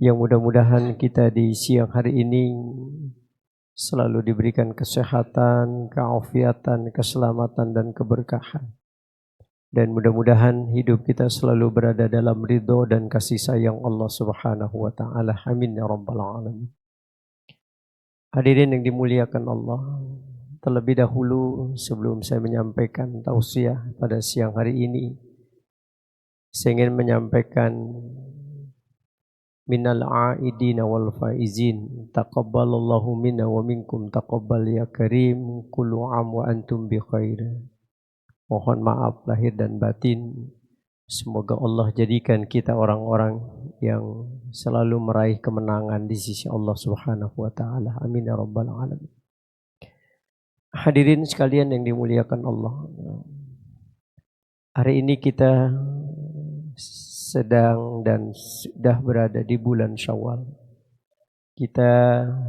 yang mudah-mudahan kita di siang hari ini selalu diberikan kesehatan, keafiatan, keselamatan dan keberkahan. Dan mudah-mudahan hidup kita selalu berada dalam ridho dan kasih sayang Allah Subhanahu wa taala. Amin ya rabbal alamin. Hadirin yang dimuliakan Allah, terlebih dahulu sebelum saya menyampaikan tausiah pada siang hari ini, saya ingin menyampaikan minal aidina wal faizin taqabbalallahu minna wa minkum taqabbal ya karim kullu am wa antum bi khair. Mohon maaf lahir dan batin. Semoga Allah jadikan kita orang-orang yang selalu meraih kemenangan di sisi Allah Subhanahu wa taala. Amin ya rabbal alamin. Hadirin sekalian yang dimuliakan Allah. Hari ini kita sedang dan sudah berada di bulan Syawal. Kita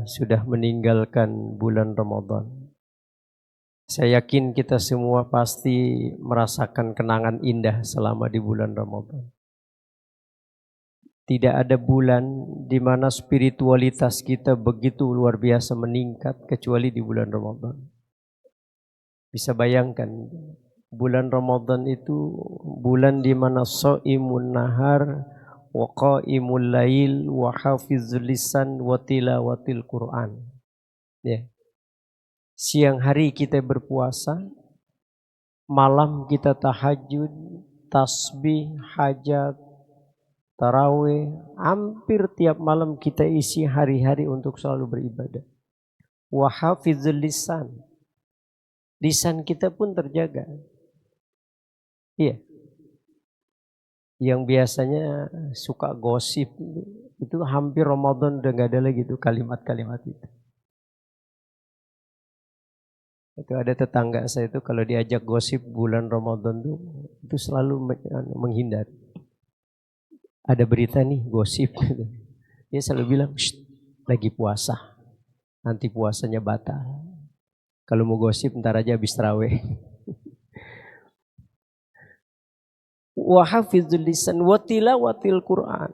sudah meninggalkan bulan Ramadan. Saya yakin kita semua pasti merasakan kenangan indah selama di bulan Ramadan. Tidak ada bulan di mana spiritualitas kita begitu luar biasa meningkat kecuali di bulan Ramadan. Bisa bayangkan, bulan Ramadan itu bulan di mana shaimun nahar wa qaimul lail wa hafizul lisan wa tilawatil Quran. Ya. Siang hari kita berpuasa, malam kita tahajud, tasbih, hajat, tarawih, hampir tiap malam kita isi hari-hari untuk selalu beribadah. Wa hafizul lisan. Lisan kita pun terjaga. Iya. Yang biasanya suka gosip itu hampir Ramadan udah gak ada lagi tuh kalimat-kalimat itu. Itu ada tetangga saya itu kalau diajak gosip bulan Ramadan tuh itu selalu menghindar. Ada berita nih gosip gitu. Dia selalu bilang, lagi puasa. Nanti puasanya batal. Kalau mau gosip ntar aja habis tarawih. Wa hafizul lisan wa tilawatil Quran.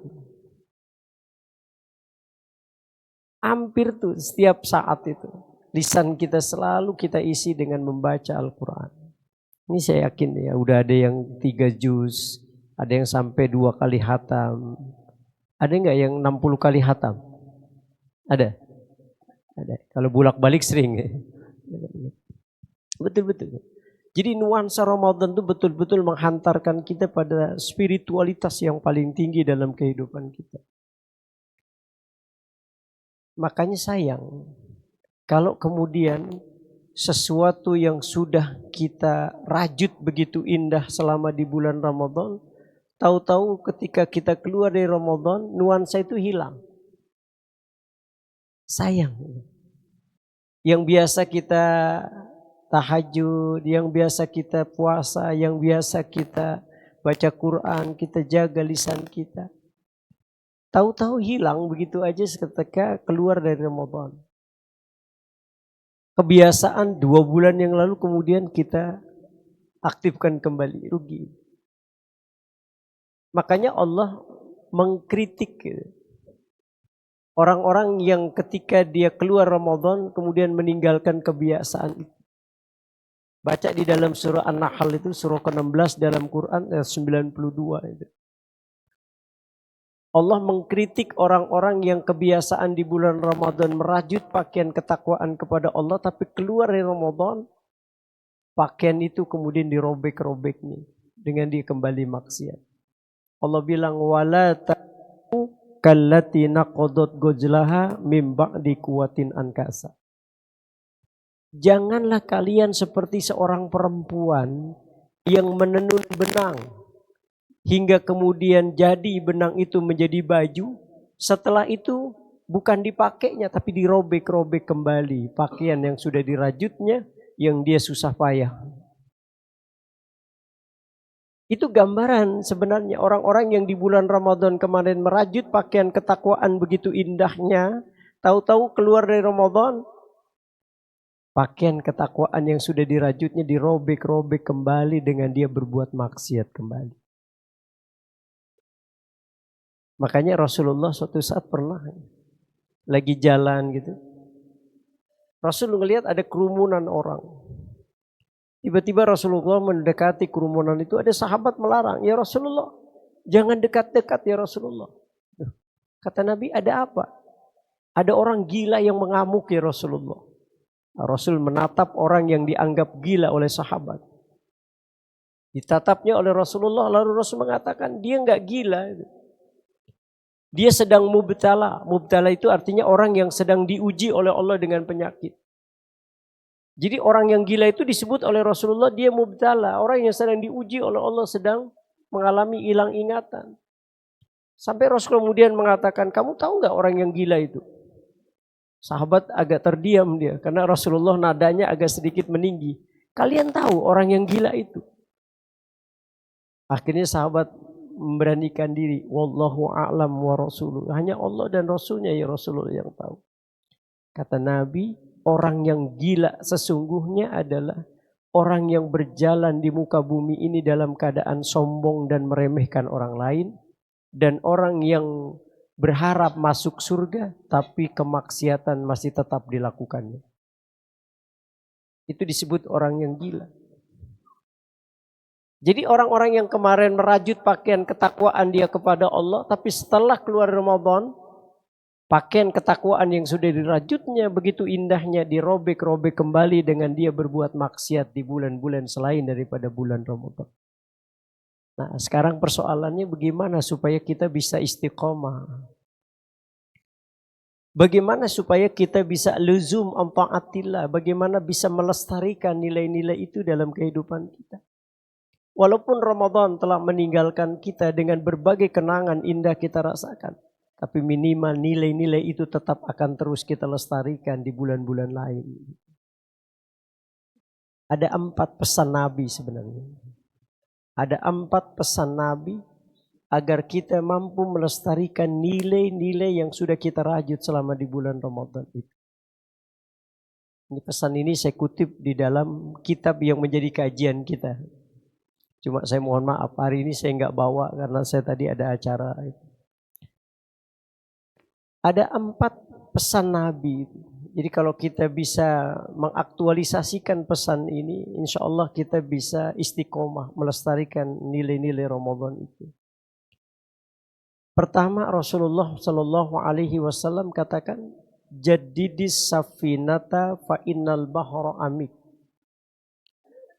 Hampir tuh setiap saat itu lisan kita selalu kita isi dengan membaca Al-Quran. Ini saya yakin ya, udah ada yang 3 juz, ada yang sampai 2 kali hatam. Ada enggak yang 60 kali hatam? Ada? Ada. Kalau bolak-balik sering ya. Betul-betul. Jadi nuansa Ramadan itu betul-betul menghantarkan kita pada spiritualitas yang paling tinggi dalam kehidupan kita. Makanya sayang kalau kemudian sesuatu yang sudah kita rajut begitu indah selama di bulan Ramadan, tahu-tahu ketika kita keluar dari Ramadan, nuansa itu hilang. Sayang. Yang biasa kita tahajud, yang biasa kita puasa, yang biasa kita baca Quran, kita jaga lisan kita. Tahu-tahu hilang begitu aja ketika keluar dari Ramadan. Kebiasaan 2 bulan yang lalu kemudian kita aktifkan kembali, rugi. Makanya Allah mengkritik orang-orang yang ketika dia keluar Ramadan kemudian meninggalkan kebiasaan itu. Baca di dalam surah An-Nahl itu, surah ke-16 dalam Quran ayat 92 itu. Allah mengkritik orang-orang yang kebiasaan di bulan Ramadan merajut pakaian ketakwaan kepada Allah, tapi keluar dari Ramadan pakaian itu kemudian dirobek-robek nih dengan dia kembali maksiat. Allah bilang wala taku kallati naqadat gojlaha mim ba'di quwwatin ankasa. Janganlah kalian seperti seorang perempuan yang menenun benang hingga kemudian jadi benang itu menjadi baju. Setelah itu bukan dipakainya tapi dirobek-robek kembali pakaian yang sudah dirajutnya yang dia susah payah. Itu gambaran sebenarnya orang-orang yang di bulan Ramadan kemarin merajut pakaian ketakwaan begitu indahnya, tahu-tahu keluar dari Ramadan pakaian ketakwaan yang sudah dirajutnya dirobek-robek kembali dengan dia berbuat maksiat kembali. Makanya Rasulullah suatu saat pernah lagi jalan gitu. Rasul ngelihat ada kerumunan orang. Tiba-tiba Rasulullah mendekati kerumunan itu, ada sahabat melarang, "Ya Rasulullah, jangan dekat-dekat ya Rasulullah." Kata Nabi, "Ada apa?" "Ada orang gila yang mengamuk ya Rasulullah." Rasul menatap orang yang dianggap gila oleh sahabat. Ditatapnya oleh Rasulullah, lalu Rasul mengatakan, "Dia enggak gila. Dia sedang mubtala." Mubtala itu artinya orang yang sedang diuji oleh Allah dengan penyakit. Jadi orang yang gila itu disebut oleh Rasulullah dia mubtala. Orang yang sedang diuji oleh Allah sedang mengalami hilang ingatan. Sampai Rasul kemudian mengatakan, "Kamu tahu nggak orang yang gila itu?" Sahabat agak terdiam dia. Karena Rasulullah nadanya agak sedikit meninggi. "Kalian tahu orang yang gila itu?" Akhirnya sahabat memberanikan diri. "Wallahu a'lam wa rasuluh." Hanya Allah dan Rasulnya ya Rasulullah yang tahu. Kata Nabi, orang yang gila sesungguhnya adalah orang yang berjalan di muka bumi ini dalam keadaan sombong dan meremehkan orang lain. Dan orang yang berharap masuk surga tapi kemaksiatan masih tetap dilakukannya. Itu disebut orang yang gila. Jadi orang-orang yang kemarin merajut pakaian ketakwaan dia kepada Allah, tapi setelah keluar Ramadan, pakaian ketakwaan yang sudah dirajutnya begitu indahnya dirobek-robek kembali dengan dia berbuat maksiat di bulan-bulan selain daripada bulan Ramadan. Nah, sekarang persoalannya bagaimana supaya kita bisa istiqomah? Bagaimana supaya kita bisa luzum ta'atillah? Bagaimana bisa melestarikan nilai-nilai itu dalam kehidupan kita? Walaupun Ramadan telah meninggalkan kita dengan berbagai kenangan indah kita rasakan, tapi minimal nilai-nilai itu tetap akan terus kita lestarikan di bulan-bulan lain. Ada 4 pesan Nabi sebenarnya. Ada 4 pesan Nabi agar kita mampu melestarikan nilai-nilai yang sudah kita rajut selama di bulan Ramadan itu. Ini pesan ini saya kutip di dalam kitab yang menjadi kajian kita. Cuma saya mohon maaf hari ini saya nggak bawa karena saya tadi ada acara. Ada 4 pesan Nabi. Jadi kalau kita bisa mengaktualisasikan pesan ini, insya Allah kita bisa istiqomah melestarikan nilai-nilai Ramadan itu. Pertama Rasulullah Shallallahu Alaihi Wasallam katakan, "Jadidis safinata fa innal bahra amik."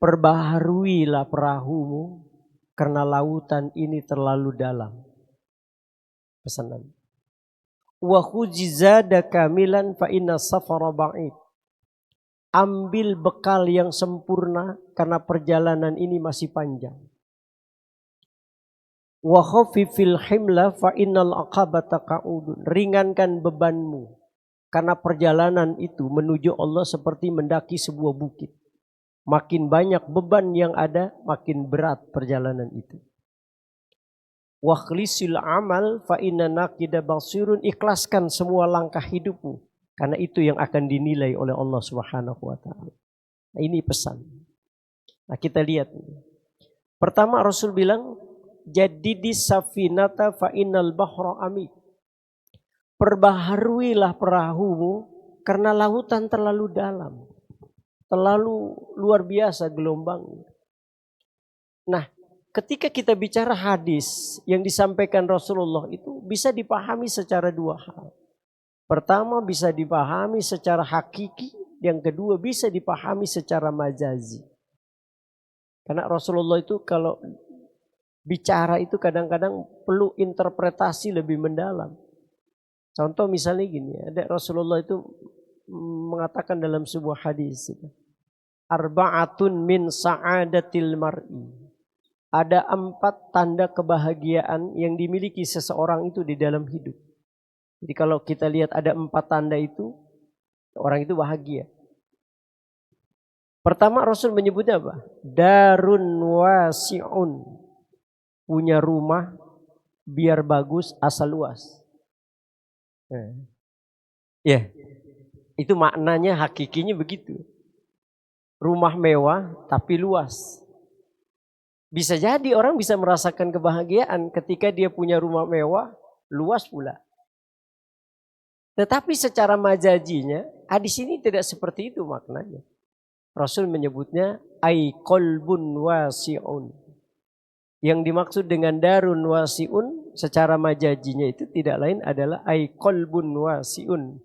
Perbaharuilah perahumu karena lautan ini terlalu dalam. Pesan Nabi. Wa khujizada kamilan fa inna safara ba'id. Ambil bekal yang sempurna karena perjalanan ini masih panjang. Wa khafifil himla fa innal aqabata qa'udun. Ringankan bebanmu karena perjalanan itu menuju Allah seperti mendaki sebuah bukit. Makin banyak beban yang ada, makin berat perjalanan itu. Wakhlisil amal fa inna naqida basirun. Ikhlaskan semua langkah hidupmu karena itu yang akan dinilai oleh Allah Subhanahu wa taala. Nah, ini pesan. Nah, kita lihat. Pertama Rasul bilang, "Jadidis safinata fa innal bahra amik." Perbaharuilah perahumu karena lautan terlalu dalam. Terlalu luar biasa gelombang. Nah, ketika kita bicara hadis yang disampaikan Rasulullah itu bisa dipahami secara 2 hal. Pertama bisa dipahami secara hakiki, yang kedua bisa dipahami secara majazi. Karena Rasulullah itu kalau bicara itu kadang-kadang perlu interpretasi lebih mendalam. Contoh misalnya gini, ada Rasulullah itu mengatakan dalam sebuah hadis, "Arba'atun min sa'adatil mar'i." Ada 4 tanda kebahagiaan yang dimiliki seseorang itu di dalam hidup. Jadi kalau kita lihat ada 4 tanda itu, orang itu bahagia. Pertama Rasul menyebutnya apa? Darun wasi'un. Punya rumah biar bagus asal luas. Ya, itu maknanya hakikinya begitu. Rumah mewah tapi luas. Bisa jadi orang bisa merasakan kebahagiaan ketika dia punya rumah mewah luas pula. Tetapi secara majazinya, di sini tidak seperti itu maknanya. Rasul menyebutnya ai qalbun wasi'un. Yang dimaksud dengan darun wasi'un secara majazinya itu tidak lain adalah ai qalbun wasi'un.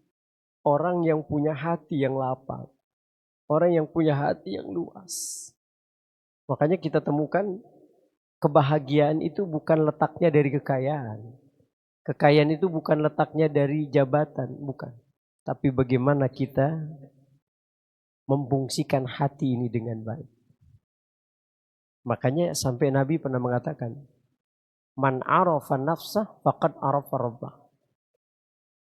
Orang yang punya hati yang lapang. Orang yang punya hati yang luas. Makanya kita temukan kebahagiaan itu bukan letaknya dari kekayaan. Kekayaan itu bukan letaknya dari jabatan, bukan. Tapi bagaimana kita memfungsikan hati ini dengan baik. Makanya sampai Nabi pernah mengatakan, man arafa nafsah faqad arafa rabbah.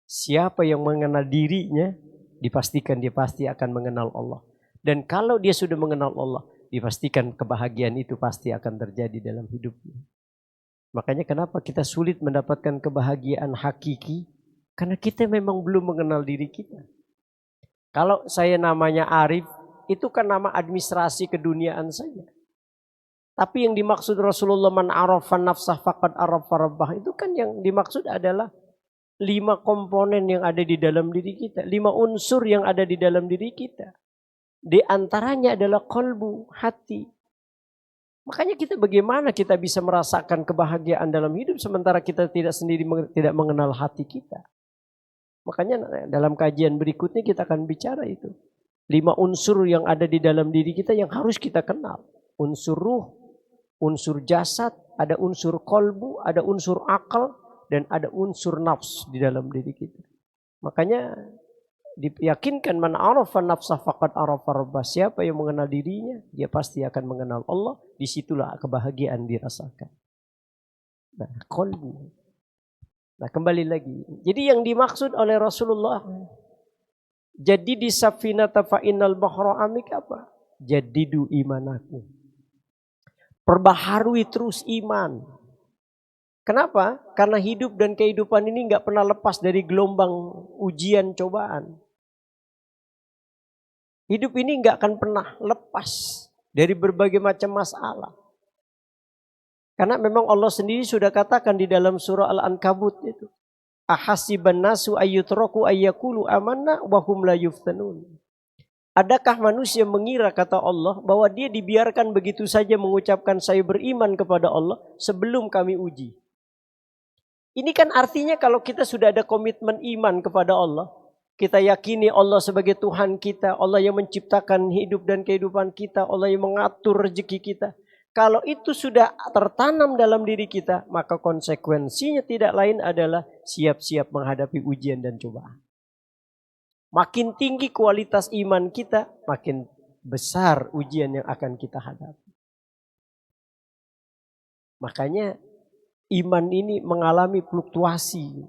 Siapa yang mengenal dirinya, dipastikan dia pasti akan mengenal Allah. Dan kalau dia sudah mengenal Allah, dipastikan kebahagiaan itu pasti akan terjadi dalam hidupnya. Makanya kenapa kita sulit mendapatkan kebahagiaan hakiki? Karena kita memang belum mengenal diri kita. Kalau saya namanya Arif, itu kan nama administrasi keduniaan saja. Tapi yang dimaksud Rasulullah man arafa nafsah faqad arafa rabbah, itu kan yang dimaksud adalah 5 komponen yang ada di dalam diri kita. 5 unsur yang ada di dalam diri kita. Di antaranya adalah qalbu, hati. Makanya kita bagaimana kita bisa merasakan kebahagiaan dalam hidup sementara kita tidak sendiri tidak mengenal hati kita. Makanya dalam kajian berikutnya kita akan bicara itu. 5 unsur yang ada di dalam diri kita yang harus kita kenal. Unsur ruh, unsur jasad, ada unsur kolbu, ada unsur akal, dan ada unsur nafs di dalam diri kita. Makanya diyakinkan man arafa nafsah faqad arafa rabbah. Siapa yang mengenal dirinya, dia pasti akan mengenal Allah. Disitulah kebahagiaan dirasakan. Nah, qalbu. Nah, kembali lagi. Jadi yang dimaksud oleh Rasulullah, jadi di safinata fa innal bahra amik apa? Jadidu imanaku. Perbaharui terus iman. Kenapa? Karena hidup dan kehidupan ini nggak pernah lepas dari gelombang ujian cobaan. Hidup ini nggak akan pernah lepas dari berbagai macam masalah. Karena memang Allah sendiri sudah katakan di dalam surah Al-Ankabut itu. Ahasiban nasu ayyutraku ayyakulu amanna wa hum la yuftanun. Adakah manusia mengira, kata Allah, bahwa dia dibiarkan begitu saja mengucapkan saya beriman kepada Allah sebelum kami uji. Ini kan artinya kalau kita sudah ada komitmen iman kepada Allah, kita yakini Allah sebagai Tuhan kita, Allah yang menciptakan hidup dan kehidupan kita, Allah yang mengatur rezeki kita. Kalau itu sudah tertanam dalam diri kita, maka konsekuensinya tidak lain adalah siap-siap menghadapi ujian dan cobaan. Makin tinggi kualitas iman kita, makin besar ujian yang akan kita hadapi. Makanya iman ini mengalami fluktuasi.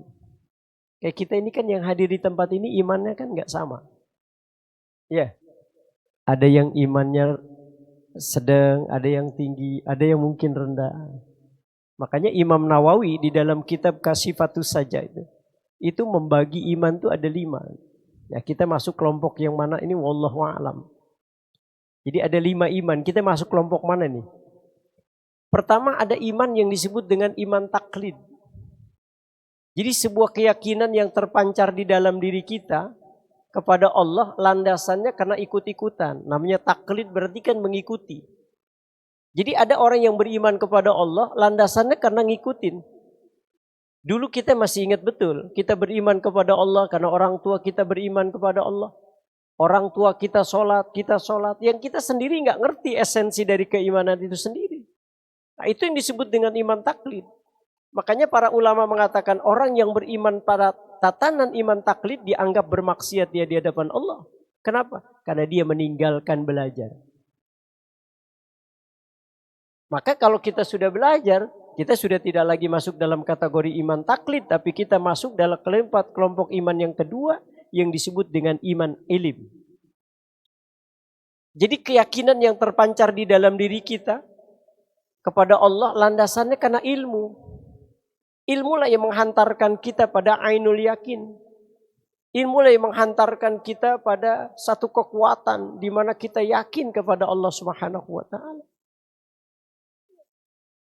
Kayak kita ini kan yang hadir di tempat ini imannya kan nggak sama. Ya, ada yang imannya sedang, ada yang tinggi, ada yang mungkin rendah. Makanya Imam Nawawi di dalam kitab Kasifatus Saja itu membagi iman itu ada 5. Ya, kita masuk kelompok yang mana ini wallahu a'lam. Jadi ada 5 iman. Kita masuk kelompok mana nih? Pertama ada iman yang disebut dengan iman taklid. Jadi sebuah keyakinan yang terpancar di dalam diri kita kepada Allah landasannya karena ikut-ikutan. Namanya taklid berarti kan mengikuti. Jadi ada orang yang beriman kepada Allah landasannya karena ngikutin. Dulu kita masih ingat betul, kita beriman kepada Allah karena orang tua kita beriman kepada Allah. Orang tua kita sholat. Yang kita sendiri nggak ngerti esensi dari keimanan itu sendiri. Nah, itu yang disebut dengan iman taklid. Makanya para ulama mengatakan orang yang beriman pada tatanan iman taklid dianggap bermaksiat dia di hadapan Allah. Kenapa? Karena dia meninggalkan belajar. Maka kalau kita sudah belajar, kita sudah tidak lagi masuk dalam kategori iman taklid, tapi kita masuk dalam kelompok iman yang kedua yang disebut dengan iman ilim. Jadi keyakinan yang terpancar di dalam diri kita kepada Allah landasannya karena ilmu. Ilmulah yang menghantarkan kita pada ainul yakin. Ilmulah yang menghantarkan kita pada satu kekuatan di mana kita yakin kepada Allah Subhanahu wa taala.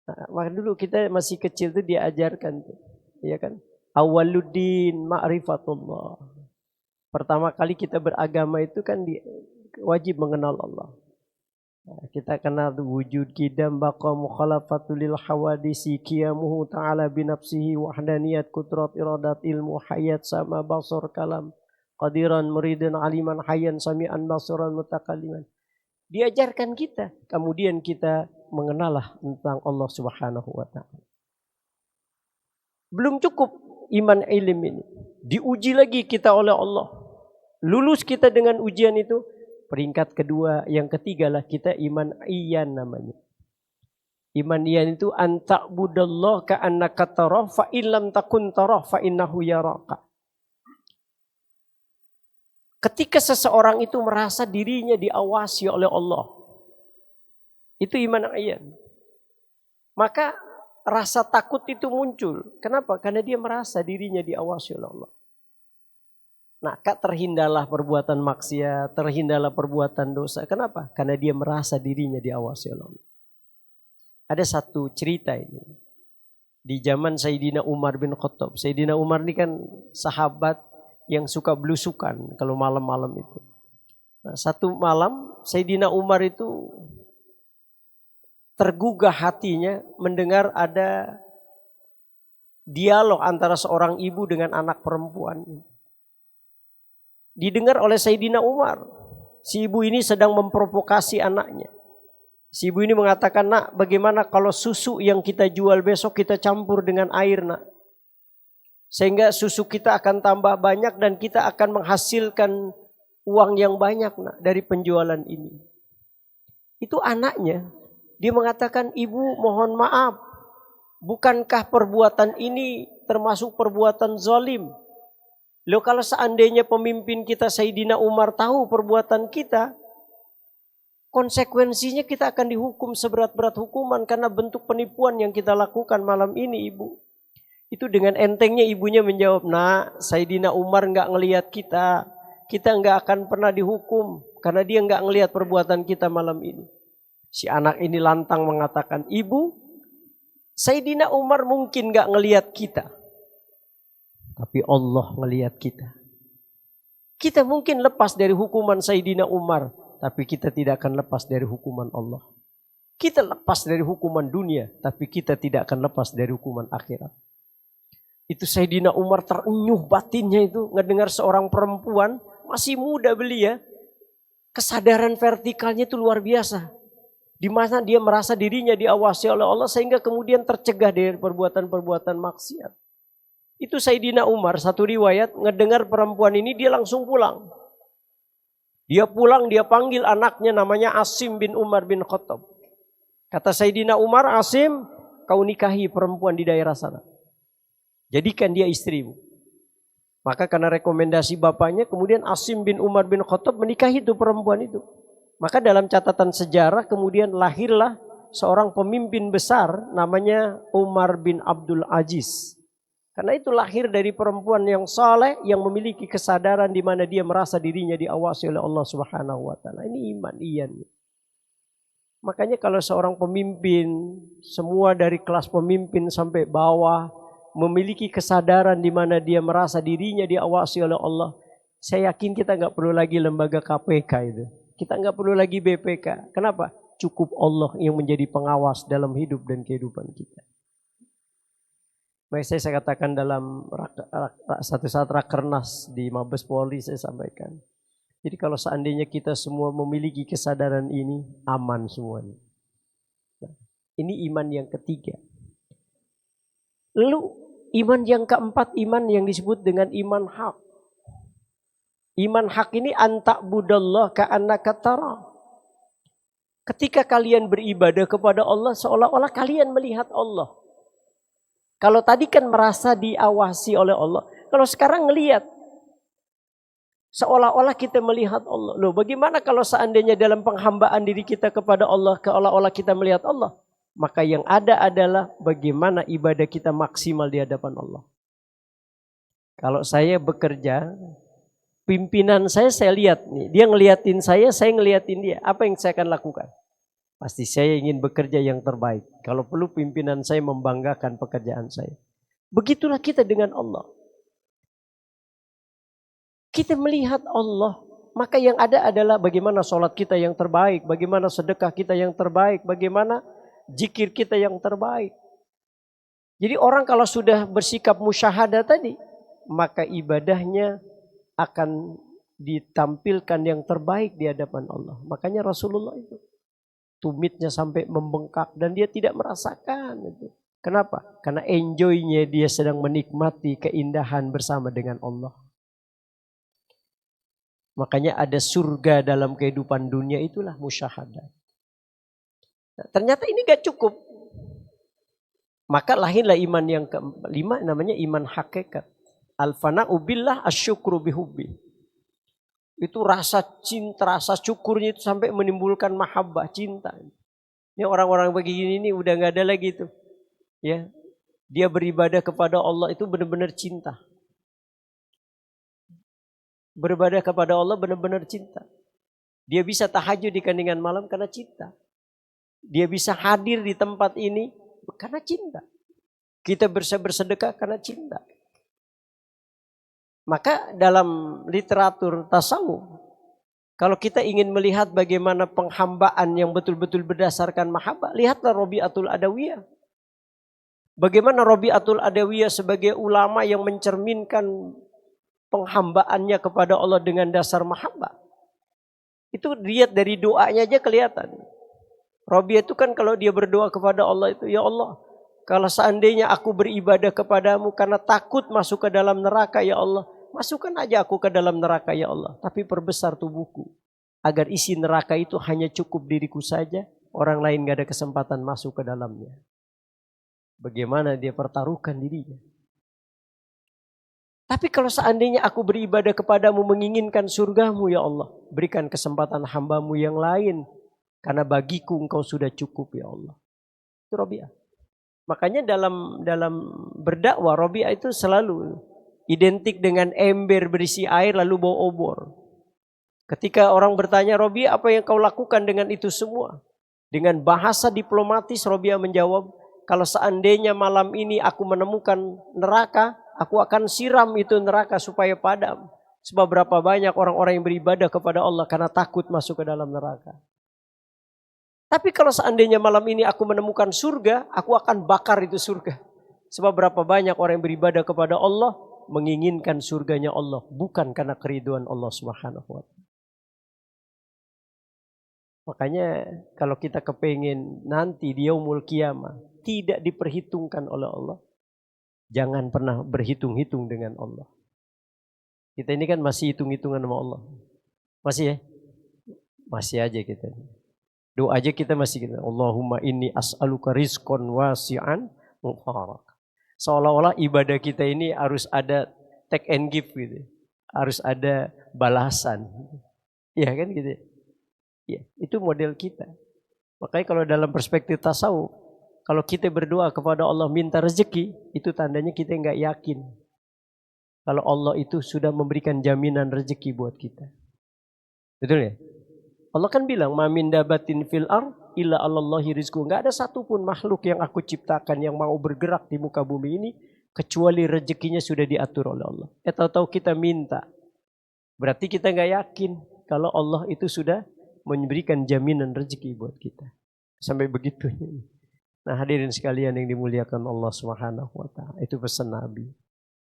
Nah, dulu kita masih kecil tuh diajarkan tuh, ya kan? Awaluddin ma'rifatullah. Pertama kali kita beragama itu kan wajib mengenal Allah. Kita kenal wujud kidam baqa mukhalafatul lil hawadisi qiyamuhu ta'ala binafsihi wahdaniyat kudrat iradat ilmu hayat sama basar kalam qadiran muridan aliman hayyan sami'an basiran mutakalliman. Diajarkan kita, kemudian kita mengenallah tentang Allah Subhanahu wa taala. Belum cukup iman ilm ini. Diuji lagi kita oleh Allah. Lulus kita dengan ujian itu. Peringkat kedua, yang ketiga lah kita iman iyan namanya. Iman iyan itu anta'budallah ka'annaka tarah fa illam takun tarah fa innahu yaraka. Ketika seseorang itu merasa dirinya diawasi oleh Allah. Itu iman iyan. Maka rasa takut itu muncul. Kenapa? Karena dia merasa dirinya diawasi oleh Allah. Nah, terhindarlah perbuatan maksiat, terhindarlah perbuatan dosa. Kenapa? Karena dia merasa dirinya diawasi oleh Allah. Ada satu cerita ini. Di zaman Sayyidina Umar bin Khattab. Sayyidina Umar ini kan sahabat yang suka belusukan kalau malam-malam itu. Nah, satu malam Sayyidina Umar itu tergugah hatinya mendengar ada dialog antara seorang ibu dengan anak perempuan. Didengar oleh Sayyidina Umar. Si ibu ini sedang memprovokasi anaknya. Si ibu ini mengatakan, nak, bagaimana kalau susu yang kita jual besok kita campur dengan air, nak? Sehingga susu kita akan tambah banyak dan kita akan menghasilkan uang yang banyak, nak, dari penjualan ini. Itu anaknya. Dia mengatakan, ibu mohon maaf. Bukankah perbuatan ini termasuk perbuatan zalim? Loh, kalau seandainya pemimpin kita Sayyidina Umar tahu perbuatan kita, konsekuensinya kita akan dihukum seberat-berat hukuman karena bentuk penipuan yang kita lakukan malam ini, ibu. Itu dengan entengnya ibunya menjawab, nak, Sayyidina Umar nggak ngelihat kita nggak akan pernah dihukum karena dia nggak ngelihat perbuatan kita malam ini. Si anak ini lantang mengatakan, ibu, Sayyidina Umar mungkin nggak ngelihat kita. Tapi Allah ngelihat kita. Kita mungkin lepas dari hukuman Sayyidina Umar. Tapi kita tidak akan lepas dari hukuman Allah. Kita lepas dari hukuman dunia. Tapi kita tidak akan lepas dari hukuman akhirat. Itu Sayyidina Umar terenyuh batinnya itu. Ngedengar seorang perempuan. Masih muda belia. Kesadaran vertikalnya itu luar biasa. Di mana dia merasa dirinya diawasi oleh Allah. Sehingga kemudian tercegah dari perbuatan-perbuatan maksiat. Itu Sayyidina Umar, satu riwayat, ngedengar perempuan ini dia langsung pulang. Dia pulang, dia panggil anaknya namanya Asim bin Umar bin Khattab. Kata Sayyidina Umar, Asim, kau nikahi perempuan di daerah sana. Jadikan dia istrimu. Maka karena rekomendasi bapaknya, kemudian Asim bin Umar bin Khattab menikahi itu perempuan itu. Maka dalam catatan sejarah kemudian lahirlah seorang pemimpin besar namanya Umar bin Abdul Aziz. Karena itu lahir dari perempuan yang saleh, yang memiliki kesadaran di mana dia merasa dirinya diawasi oleh Allah Subhanahu wa taala. Ini iman iyan. Makanya kalau seorang pemimpin, semua dari kelas pemimpin sampai bawah memiliki kesadaran di mana dia merasa dirinya diawasi oleh Allah, saya yakin kita nggak perlu lagi lembaga KPK itu. Kita nggak perlu lagi BPK. Kenapa? Cukup Allah yang menjadi pengawas dalam hidup dan kehidupan kita. Baik, saya katakan dalam satu saat rakernas di Mabes Polri saya sampaikan. Jadi kalau seandainya kita semua memiliki kesadaran ini, aman semuanya. Nah, ini iman yang ketiga. Lalu iman yang keempat, iman yang disebut dengan iman hak. Iman hak ini anta'budallah ka'annaka tarah. Ketika kalian beribadah kepada Allah, seolah-olah kalian melihat Allah. Kalau tadi kan merasa diawasi oleh Allah. Kalau sekarang ngelihat. Seolah-olah kita melihat Allah. Loh, bagaimana kalau seandainya dalam penghambaan diri kita kepada Allah, seolah-olah kita melihat Allah? Maka yang ada adalah bagaimana ibadah kita maksimal di hadapan Allah. Kalau saya bekerja, pimpinan saya lihat nih. Dia ngeliatin saya ngeliatin dia. Apa yang saya akan lakukan? Pasti saya ingin bekerja yang terbaik. Kalau perlu pimpinan saya membanggakan pekerjaan saya. Begitulah kita dengan Allah. Kita melihat Allah, maka yang ada adalah bagaimana sholat kita yang terbaik, bagaimana sedekah kita yang terbaik, bagaimana zikir kita yang terbaik. Jadi orang kalau sudah bersikap musyahadah tadi, maka ibadahnya akan ditampilkan yang terbaik di hadapan Allah. Makanya Rasulullah itu tumitnya sampai membengkak dan dia tidak merasakan itu. Kenapa? Karena enjoy-nya dia sedang menikmati keindahan bersama dengan Allah. Makanya ada surga dalam kehidupan dunia, itulah musyahadah. Nah, ternyata ini gak cukup. Maka lahirlah iman yang kelima, namanya iman hakikat. Al-fana'u billah asyukru bihubbi. Itu rasa cinta, rasa syukurnya itu sampai menimbulkan mahabbah, cinta. Ini orang-orang begini ini udah gak ada lagi itu. Ya, dia beribadah kepada Allah itu benar-benar cinta. Beribadah kepada Allah benar-benar cinta. Dia bisa tahajud di kandungan malam karena cinta. Dia bisa hadir di tempat ini karena cinta. Kita bersedekah karena cinta. Maka dalam literatur tasawuf, kalau kita ingin melihat bagaimana penghambaan yang betul-betul berdasarkan mahabbah, lihatlah Rabi'atul Adawiyah. Bagaimana Rabi'atul Adawiyah sebagai ulama yang mencerminkan penghambaannya kepada Allah dengan dasar mahabbah. Itu lihat dari doanya aja kelihatan. Rabi itu kan kalau dia berdoa kepada Allah itu, ya Allah, kalau seandainya aku beribadah kepadamu karena takut masuk ke dalam neraka, ya Allah, masukkan aja aku ke dalam neraka, ya Allah. Tapi perbesar tubuhku, agar isi neraka itu hanya cukup diriku saja, orang lain gak ada kesempatan masuk ke dalamnya. Bagaimana dia pertaruhkan dirinya. Tapi kalau seandainya aku beribadah kepadamu menginginkan surgamu, ya Allah, berikan kesempatan hambamu yang lain. Karena bagiku engkau sudah cukup, ya Allah. Itu Rabi'ah. Makanya dalam berdakwah, Rabi'ah itu selalu identik dengan ember berisi air lalu bawa obor. Ketika orang bertanya, Rabi'ah, apa yang kau lakukan dengan itu semua? Dengan bahasa diplomatis, Rabi'ah menjawab, kalau seandainya malam ini aku menemukan neraka, aku akan siram itu neraka supaya padam. Sebab berapa banyak orang-orang yang beribadah kepada Allah karena takut masuk ke dalam neraka. Tapi kalau seandainya malam ini aku menemukan surga, aku akan bakar itu surga. Sebab berapa banyak orang yang beribadah kepada Allah menginginkan surganya Allah, bukan karena keriduan Allah Subhanahu wa taala. Makanya kalau kita kepingin nanti di yaumul qiyamah tidak diperhitungkan oleh Allah, jangan pernah berhitung-hitung dengan Allah. Kita ini kan masih hitung-hitungan sama Allah. Masih ya? Masih aja kita. Doa aja kita masih gitu. Allahumma inni as'aluka rizqan wasi'an mubarak. Seolah-olah ibadah kita ini harus ada take and give gitu. Harus ada balasan. Iya kan gitu. Ya, itu model kita. Makanya kalau dalam perspektif tasawuf, kalau kita berdoa kepada Allah minta rezeki, itu tandanya kita nggak yakin kalau Allah itu sudah memberikan jaminan rezeki buat kita. Betul ya? Allah kan bilang, "Ma min dabatin fil ardh illa 'alallahi rizquha." Enggak ada satupun makhluk yang aku ciptakan yang mau bergerak di muka bumi ini kecuali rezekinya sudah diatur oleh Allah. Tahu-tahu kita minta. Berarti kita nggak yakin kalau Allah itu sudah memberikan jaminan rezeki buat kita. Sampai begitunya. Nah, hadirin sekalian yang dimuliakan Allah Subhanahu wa taala, itu pesan Nabi.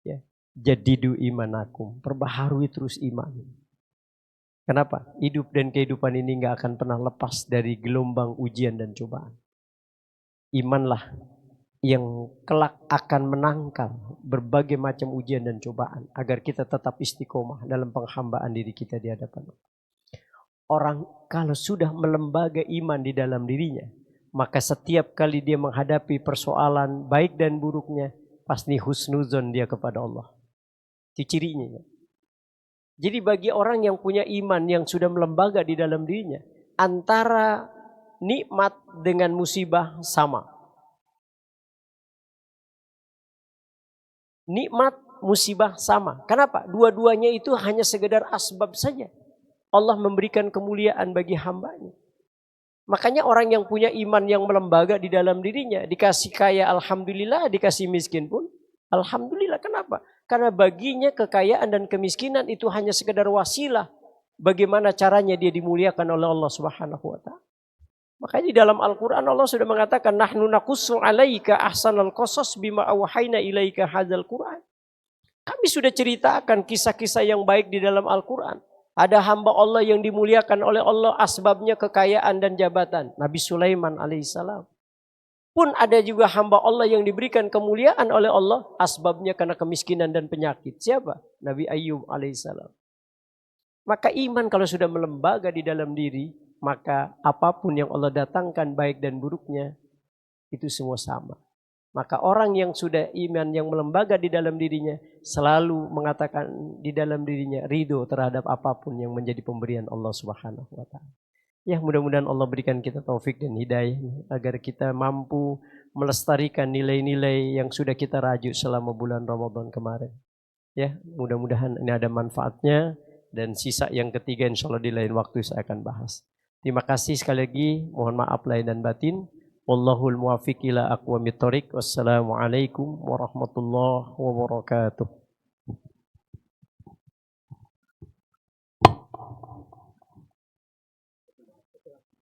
Ya, jadidu imanakum, perbaharui terus iman. Kenapa? Hidup dan kehidupan ini enggak akan pernah lepas dari gelombang ujian dan cobaan. Imanlah yang kelak akan menangkal berbagai macam ujian dan cobaan agar kita tetap istiqomah dalam penghambaan diri kita di hadapan Allah. Orang kalau sudah melembaga iman di dalam dirinya, maka setiap kali dia menghadapi persoalan baik dan buruknya, pasti husnuzon dia kepada Allah. Itu cirinya. Jadi bagi orang yang punya iman yang sudah melembaga di dalam dirinya, antara nikmat dengan musibah sama. Nikmat, musibah sama. Kenapa? Dua-duanya itu hanya sekedar asbab saja. Allah memberikan kemuliaan bagi hambanya. Makanya orang yang punya iman yang melembaga di dalam dirinya, dikasih kaya alhamdulillah, dikasih miskin pun Alhamdulillah, kenapa? Karena baginya kekayaan dan kemiskinan itu hanya sekedar wasilah. Bagaimana caranya dia dimuliakan oleh Allah Subhanahu wa ta'ala. Makanya di dalam Al-Quran Allah sudah mengatakan, Nahnu naqussu alaika ahsanal qasas bima awhayna ilaika hadzal Quran. Kami sudah ceritakan kisah-kisah yang baik di dalam Al-Quran. Ada hamba Allah yang dimuliakan oleh Allah, asbabnya kekayaan dan jabatan. Nabi Sulaiman alaihissalam. Pun ada juga hamba Allah yang diberikan kemuliaan oleh Allah, asbabnya karena kemiskinan dan penyakit. Siapa? Nabi Ayyub alaihissalam. Maka iman kalau sudah melembaga di dalam diri, maka apapun yang Allah datangkan baik dan buruknya, itu semua sama. Maka orang yang sudah iman yang melembaga di dalam dirinya selalu mengatakan di dalam dirinya ridho terhadap apapun yang menjadi pemberian Allah Subhanahu wa ta'ala. Ya, mudah-mudahan Allah berikan kita taufik dan hidayah agar kita mampu melestarikan nilai-nilai yang sudah kita rajut selama bulan Ramadan kemarin. Ya, mudah-mudahan ini ada manfaatnya, dan sisa yang ketiga insyaallah di lain waktu saya akan bahas. Terima kasih sekali lagi, mohon maaf lahir dan batin. Wallahul muwaffiq ila aqwamit thoriq. Wassalamualaikum warahmatullahi wabarakatuh.